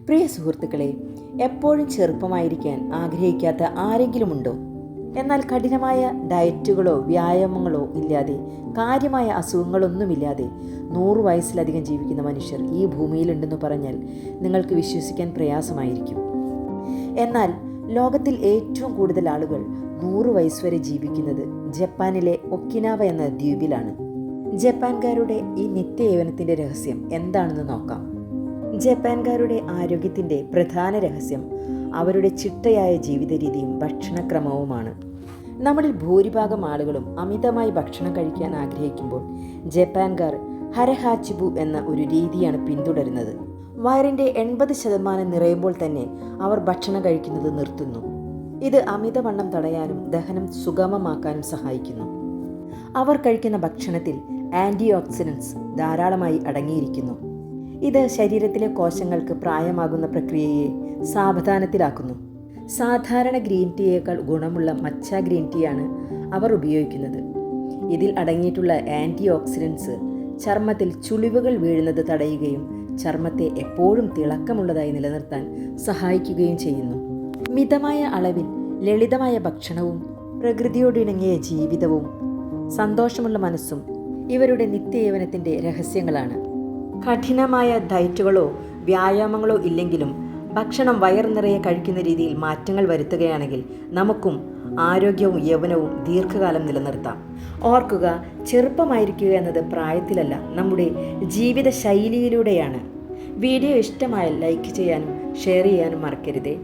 പ്രിയ സുഹൃത്തുക്കളെ, എപ്പോഴും ചെറുപ്പമായിരിക്കാൻ ആഗ്രഹിക്കാത്ത ആരെങ്കിലുമുണ്ടോ? എന്നാൽ കഠിനമായ ഡയറ്റുകളോ വ്യായാമങ്ങളോ ഇല്ലാതെ, കാര്യമായ അസുഖങ്ങളൊന്നുമില്ലാതെ 100 വയസ്സിലധികം ജീവിക്കുന്ന മനുഷ്യർ ഈ ഭൂമിയിലുണ്ടെന്ന് പറഞ്ഞാൽ നിങ്ങൾക്ക് വിശ്വസിക്കാൻ പ്രയാസമായിരിക്കും. എന്നാൽ ലോകത്തിൽ ഏറ്റവും കൂടുതൽ ആളുകൾ 100 വയസ്സ് വരെ ജീവിക്കുന്നത് ജപ്പാനിലെ ഒക്കിനാവ എന്ന ദ്വീപിലാണ്. ജപ്പാൻകാരുടെ ഈ നിത്യയൗവനത്തിൻ്റെ രഹസ്യം എന്താണെന്ന് നോക്കാം. ജപ്പാൻകാരുടെ ആരോഗ്യത്തിൻ്റെ പ്രധാന രഹസ്യം അവരുടെ ചിട്ടയായ ജീവിത രീതിയും ഭക്ഷണക്രമവുമാണ്. നമ്മളിൽ ഭൂരിഭാഗം ആളുകളും അമിതമായി ഭക്ഷണം കഴിക്കാൻ ആഗ്രഹിക്കുമ്പോൾ ജപ്പാൻകാർ ഹരഹാച്ചിബു എന്ന ഒരു രീതിയാണ് പിന്തുടരുന്നത്. വയറിൻ്റെ 80% നിറയുമ്പോൾ തന്നെ അവർ ഭക്ഷണം കഴിക്കുന്നത് നിർത്തുന്നു. ഇത് അമിതവണ്ണം തടയാനും ദഹനം സുഗമമാക്കാനും സഹായിക്കുന്നു. അവർ കഴിക്കുന്ന ഭക്ഷണത്തിൽ ആൻറ്റി ഓക്സിഡൻസ് ധാരാളമായി അടങ്ങിയിരിക്കുന്നു. ഇത് ശരീരത്തിലെ കോശങ്ങൾക്ക് പ്രായമാകുന്ന പ്രക്രിയയെ സാവധാനത്തിലാക്കുന്നു. സാധാരണ ഗ്രീൻ ടീയേക്കാൾ ഗുണമുള്ള മച്ച ഗ്രീൻ ടീയാണ് അവർ ഉപയോഗിക്കുന്നത്. ഇതിൽ അടങ്ങിയിട്ടുള്ള ആൻറ്റി ഓക്സിഡൻസ് ചർമ്മത്തിൽ ചുളിവുകൾ വീഴുന്നത് തടയുകയും ചർമ്മത്തെ എപ്പോഴും തിളക്കമുള്ളതായി നിലനിർത്താൻ സഹായിക്കുകയും ചെയ്യുന്നു. മിതമായ അളവിൽ ലളിതമായ ഭക്ഷണവും പ്രകൃതിയോടിണങ്ങിയ ജീവിതവും സന്തോഷമുള്ള മനസ്സും ഇവരുടെ നിത്യയൗവനത്തിൻ്റെ രഹസ്യങ്ങളാണ്. കഠിനമായ ഡയറ്റുകളോ വ്യായാമങ്ങളോ ഇല്ലെങ്കിലും ഭക്ഷണം വയർ നിറയെ കഴിക്കുന്ന രീതിയിൽ മാറ്റങ്ങൾ വരുത്തുകയാണെങ്കിൽ നമുക്കും ആരോഗ്യവും യൗവനവും ദീർഘകാലം നിലനിർത്താം. ഓർക്കുക, ചെറുപ്പമായിരിക്കുക എന്നത് പ്രായത്തിലല്ല, നമ്മുടെ ജീവിത ശൈലിയിലൂടെയാണ്. വീഡിയോ ഇഷ്ടമായാൽ ലൈക്ക് ചെയ്യാനും ഷെയർ ചെയ്യാനും മറക്കരുതേ.